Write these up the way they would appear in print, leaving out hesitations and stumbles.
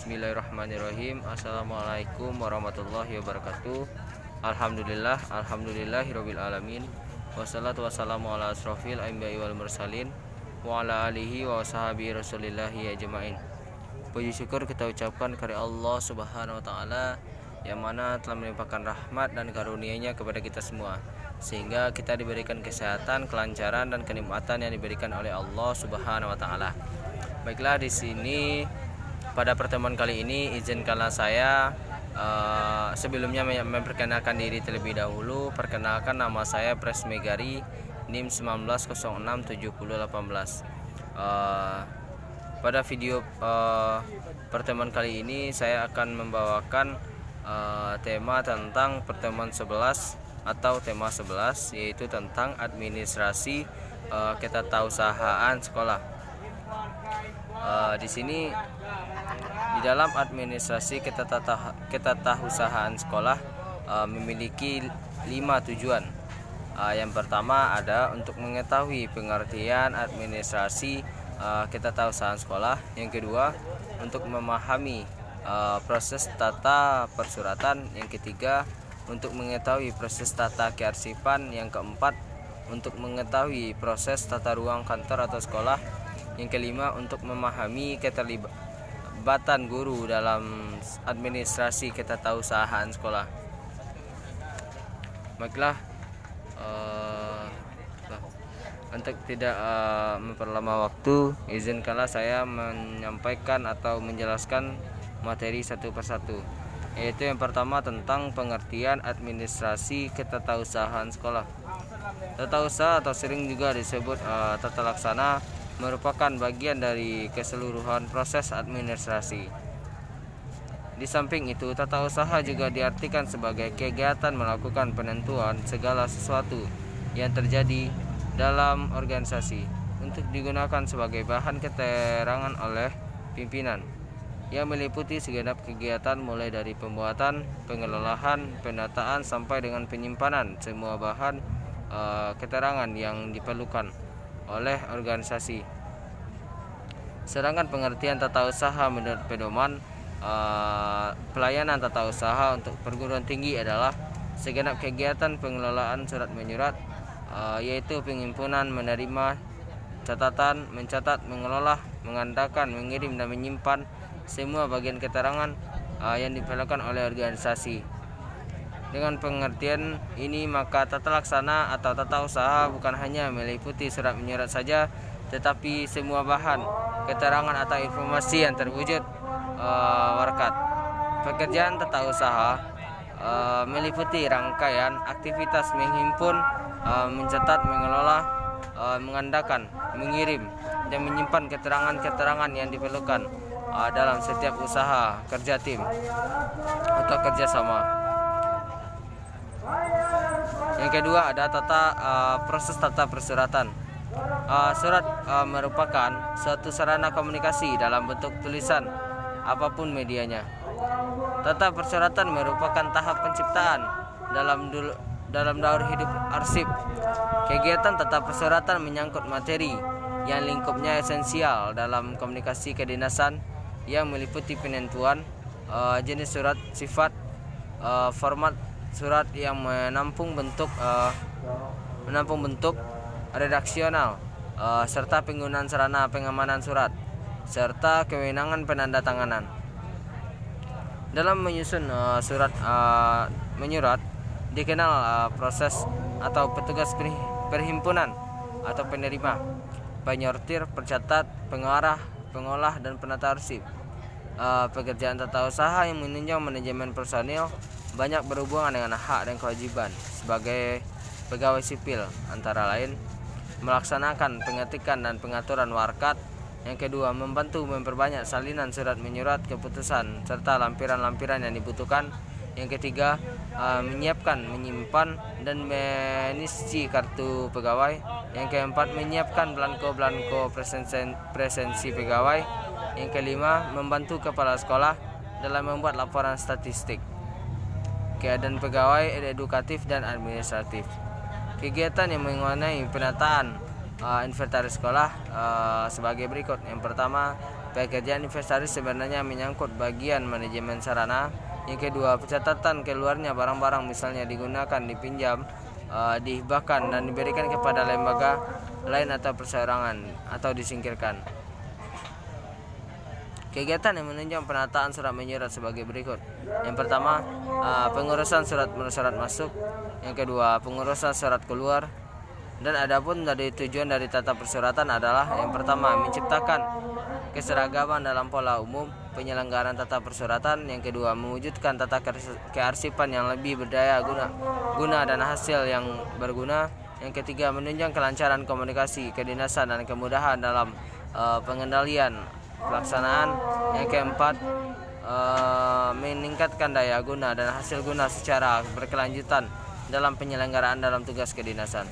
Bismillahirrahmanirrahim. Assalamualaikum warahmatullahi wabarakatuh. Alhamdulillahirabbil alamin. Wassalatu wassalamu ala asrofil anbiya'i wal mursalin wa ala alihi wa sahbihi rasulillahi ajmain. Puji syukur kita ucapkan kepada Allah Subhanahu wa taala yang mana telah melimpahkan rahmat dan karunia-Nya kepada kita semua, sehingga kita diberikan kesehatan, kelancaran dan kenikmatan yang diberikan oleh Allah Subhanahu wa taala. Baiklah, di sini pada pertemuan kali ini izinkanlah saya sebelumnya memperkenalkan diri terlebih dahulu. Perkenalkan, nama saya Pres Megari, NIM 19067018. Pada video pertemuan kali ini saya akan membawakan tema tentang pertemuan 11 atau tema 11, yaitu tentang administrasi ketatausahaan sekolah. Di sini di dalam administrasi ketatausahaan sekolah memiliki 5 tujuan. Yang pertama ada untuk mengetahui pengertian administrasi ketatausahaan sekolah. Yang kedua untuk memahami proses tata persuratan. Yang ketiga untuk mengetahui proses tata kearsipan. Yang keempat untuk mengetahui proses tata ruang kantor atau sekolah. Yang kelima untuk memahami keterlibatan guru dalam administrasi ketatausahaan sekolah. Baiklah, untuk tidak memperlama waktu, izinkanlah saya menyampaikan atau menjelaskan materi satu persatu. Yaitu yang pertama tentang pengertian administrasi ketatausahaan sekolah. Tata usaha atau sering juga disebut tata laksana merupakan bagian dari keseluruhan proses administrasi. Di samping itu, tata usaha juga diartikan sebagai kegiatan melakukan penentuan segala sesuatu yang terjadi dalam organisasi untuk digunakan sebagai bahan keterangan oleh pimpinan, yang meliputi segenap kegiatan mulai dari pembuatan, pengelolaan, pendataan sampai dengan penyimpanan semua bahan keterangan yang diperlukan oleh organisasi. Sedangkan pengertian tata usaha menurut pedoman pelayanan tata usaha untuk perguruan tinggi adalah segenap kegiatan pengelolaan surat menyurat, yaitu penghimpunan, menerima, catatan, mencatat, mengelola, mengandalkan, mengirim dan menyimpan semua bagian keterangan yang diperlukan oleh organisasi. Dengan pengertian ini, maka tata laksana atau tata usaha bukan hanya meliputi surat menyurat saja, tetapi semua bahan keterangan atau informasi yang terwujud warkat. Pekerjaan tata usaha meliputi rangkaian aktivitas menghimpun, mencatat, mengelola, mengandalkan, mengirim dan menyimpan keterangan-keterangan yang diperlukan dalam setiap usaha kerja tim atau kerjasama. Yang kedua ada proses tata persuratan. Surat merupakan suatu sarana komunikasi dalam bentuk tulisan apapun medianya. Tata persuratan merupakan tahap penciptaan dalam daur hidup arsip. Kegiatan tata persuratan menyangkut materi yang lingkupnya esensial dalam komunikasi kedinasan, yang meliputi penentuan jenis surat, sifat, format surat yang menampung bentuk redaksional, serta penggunaan sarana pengamanan surat, serta kewenangan penandatanganan. Dalam menyusun surat menyurat dikenal proses atau petugas perhimpunan atau penerima, penyortir, pencatat, pengarah, pengolah dan penata arsip. Pekerjaan tata usaha yang menunjang manajemen personil banyak berhubungan dengan hak dan kewajiban sebagai pegawai sipil, antara lain melaksanakan pengetikan dan pengaturan warkat. Yang kedua, membantu memperbanyak salinan surat menyurat keputusan serta lampiran-lampiran yang dibutuhkan. Yang ketiga, menyiapkan, menyimpan dan mengisi kartu pegawai. Yang keempat, menyiapkan belangko presensi pegawai. Yang kelima, membantu kepala sekolah dalam membuat laporan statistik keadaan pegawai edukatif dan administratif. Kegiatan yang mengenai penataan inventaris sekolah sebagai berikut. Yang pertama, Pekerjaan inventaris sebenarnya menyangkut bagian manajemen sarana. Yang kedua, pencatatan keluarnya barang-barang, misalnya digunakan, dipinjam, dihibahkan dan diberikan kepada lembaga lain atau perseorangan atau disingkirkan. Kegiatan yang menunjang penataan surat menyurat sebagai berikut. Yang pertama, pengurusan surat masuk. Yang kedua, pengurusan surat keluar. Dan adapun dari tujuan dari tata persuratan adalah yang pertama, menciptakan keseragaman dalam pola umum penyelenggaraan tata persuratan. Yang kedua, mewujudkan tata kearsipan yang lebih berdaya guna dan hasil yang berguna. Yang ketiga, menunjang kelancaran komunikasi kedinasan dan kemudahan dalam pengendalian pelaksanaan. Yang keempat, meningkatkan daya guna dan hasil guna secara berkelanjutan dalam penyelenggaraan dalam tugas kedinasan.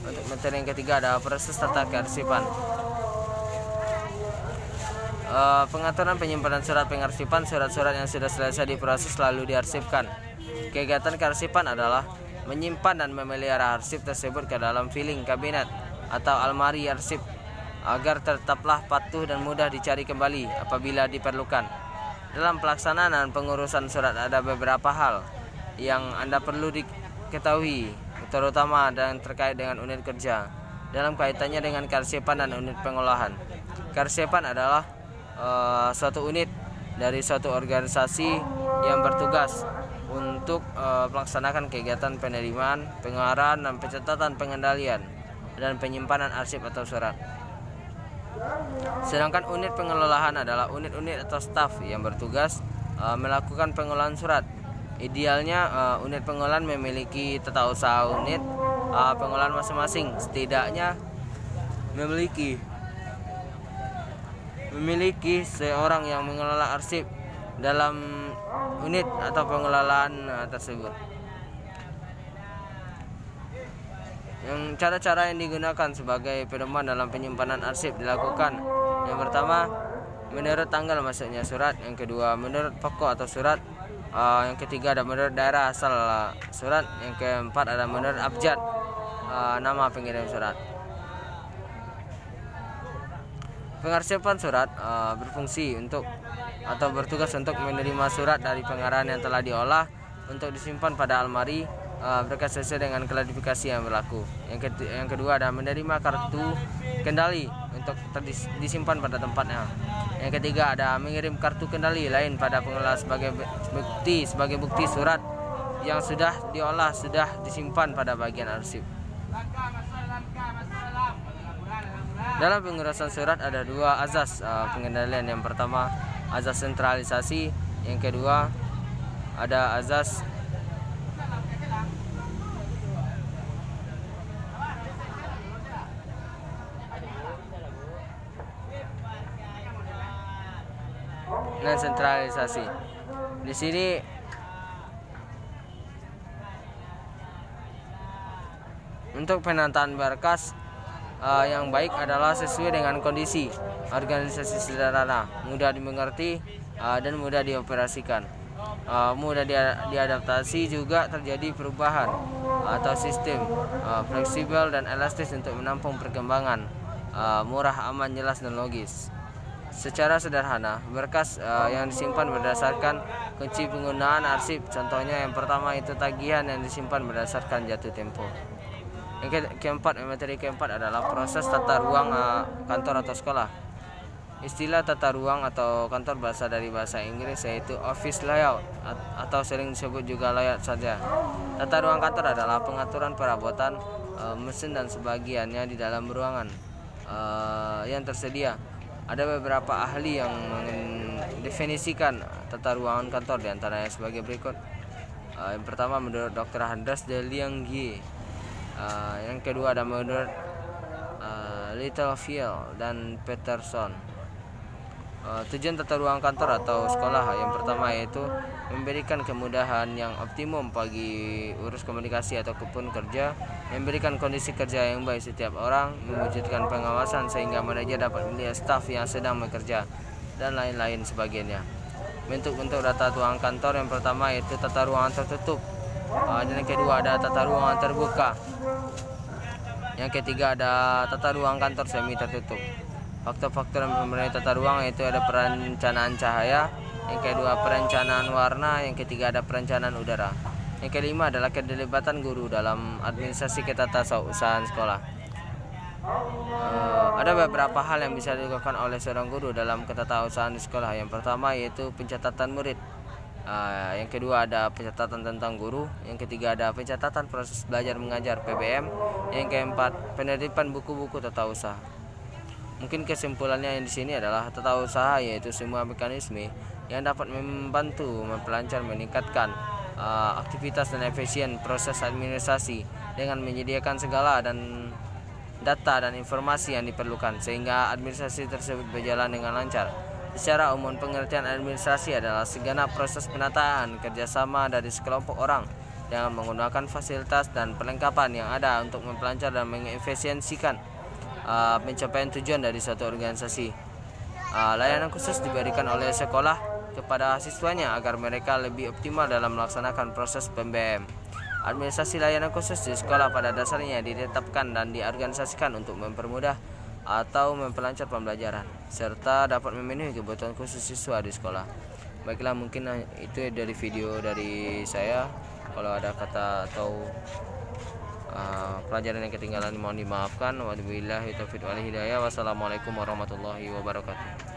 Untuk materi yang ketiga ada proses tata kearsipan. Pengaturan penyimpanan surat pengarsipan. Surat-surat yang sudah selesai diproses lalu diarsipkan. Kegiatan kearsipan adalah menyimpan dan memelihara arsip tersebut ke dalam filing kabinet atau almari arsip agar tetaplah patuh dan mudah dicari kembali apabila diperlukan. Dalam pelaksanaan dan pengurusan surat ada beberapa hal yang Anda perlu diketahui, terutama dan terkait dengan unit kerja dalam kaitannya dengan kearsipan dan unit pengolahan. Kearsipan adalah suatu unit dari suatu organisasi yang bertugas untuk melaksanakan kegiatan penerimaan, pengarahan, dan pencatatan, pengendalian, dan penyimpanan arsip atau surat. Sedangkan unit pengelolaan adalah unit-unit atau staf yang bertugas melakukan pengolahan surat. Idealnya unit pengolahan memiliki tata usaha unit pengolahan masing-masing, setidaknya memiliki seorang yang mengelola arsip dalam unit atau pengelolaan tersebut. Yang cara-cara yang digunakan sebagai pedoman dalam penyimpanan arsip dilakukan. Yang pertama, menurut tanggal masuknya surat. Yang kedua, menurut pokok atau surat. Yang ketiga ada menurut daerah asal surat. Yang keempat ada menurut abjad nama pengirim surat. Pengarsipan surat berfungsi untuk atau bertugas untuk menerima surat dari pengarahan yang telah diolah untuk disimpan pada almari berkas sesuai dengan klasifikasi yang berlaku. Yang kedua ada menerima kartu kendali untuk disimpan pada tempatnya. Yang ketiga ada mengirim kartu kendali lain pada pengelola sebagai bukti surat yang sudah diolah sudah disimpan pada bagian arsip. Dalam pengurusan surat ada dua azas pengendalian. Yang pertama azas sentralisasi, yang kedua ada azas sentralisasi. Di sini untuk penataan berkas yang baik adalah sesuai dengan kondisi organisasi sederhana, mudah dimengerti dan mudah dioperasikan, mudah diadaptasi, juga terjadi perubahan atau sistem fleksibel dan elastis untuk menampung perkembangan, murah, aman, jelas, dan logis. Secara sederhana, berkas yang disimpan berdasarkan kunci penggunaan arsip. Contohnya yang pertama itu tagihan yang disimpan berdasarkan jatuh tempo. Yang keempat, materi keempat adalah proses tata ruang kantor atau sekolah. Istilah tata ruang atau kantor berasal dari bahasa Inggris, yaitu office layout atau sering disebut juga layout saja. Tata ruang kantor adalah pengaturan perabotan, mesin dan sebagiannya di dalam ruangan yang tersedia. Ada beberapa ahli yang mendefinisikan tata ruangan kantor, diantaranya sebagai berikut. Yang pertama menurut Dr. Andreas de Liangy. Yang kedua ada menurut Littlefield dan Peterson. Tujuan tata ruang kantor atau sekolah yang pertama yaitu memberikan kemudahan yang optimum bagi urus komunikasi ataupun kerja, memberikan kondisi kerja yang baik setiap orang, mewujudkan pengawasan sehingga manajer dapat melihat staf yang sedang bekerja, dan lain-lain sebagainya. Bentuk-bentuk tata ruang kantor yang pertama yaitu tata ruangan tertutup, dan yang kedua ada tata ruangan terbuka. Yang ketiga ada tata ruang kantor semi tertutup. faktor-faktor yang mempengaruhi tata ruang yaitu ada perencanaan cahaya, yang kedua perencanaan warna, yang ketiga ada perencanaan udara. Yang kelima adalah keterlibatan guru dalam administrasi ketatausahaan sekolah. Ada beberapa hal yang bisa dilakukan oleh seorang guru dalam ketatausahaan di sekolah. Yang pertama yaitu pencatatan murid. Yang kedua ada pencatatan tentang guru. Yang ketiga ada pencatatan proses belajar mengajar (PBM). Yang keempat penertiban buku-buku tata usaha. Mungkin kesimpulannya yang di sini adalah tata usaha yaitu semua mekanisme yang dapat membantu, memperlancar, meningkatkan aktivitas dan efisien proses administrasi dengan menyediakan segala dan data dan informasi yang diperlukan sehingga administrasi tersebut berjalan dengan lancar. Secara umum pengertian administrasi adalah segenap proses penataan kerjasama dari sekelompok orang dengan menggunakan fasilitas dan perlengkapan yang ada untuk memperlancar dan mengefisiensikan pencapaian tujuan dari suatu organisasi. Layanan khusus diberikan oleh sekolah kepada siswanya agar mereka lebih optimal dalam melaksanakan proses PBM. Administrasi layanan khusus di sekolah pada dasarnya ditetapkan dan diorganisasikan untuk mempermudah atau memperlancar pembelajaran serta dapat memenuhi kebutuhan khusus siswa di sekolah. Baiklah, mungkin itu dari video dari saya. Kalau ada kata atau pelajaran yang ketinggalan mohon dimaafkan. Wabillahi taufiq wal hidayah. Wassalamualaikum warahmatullahi wabarakatuh.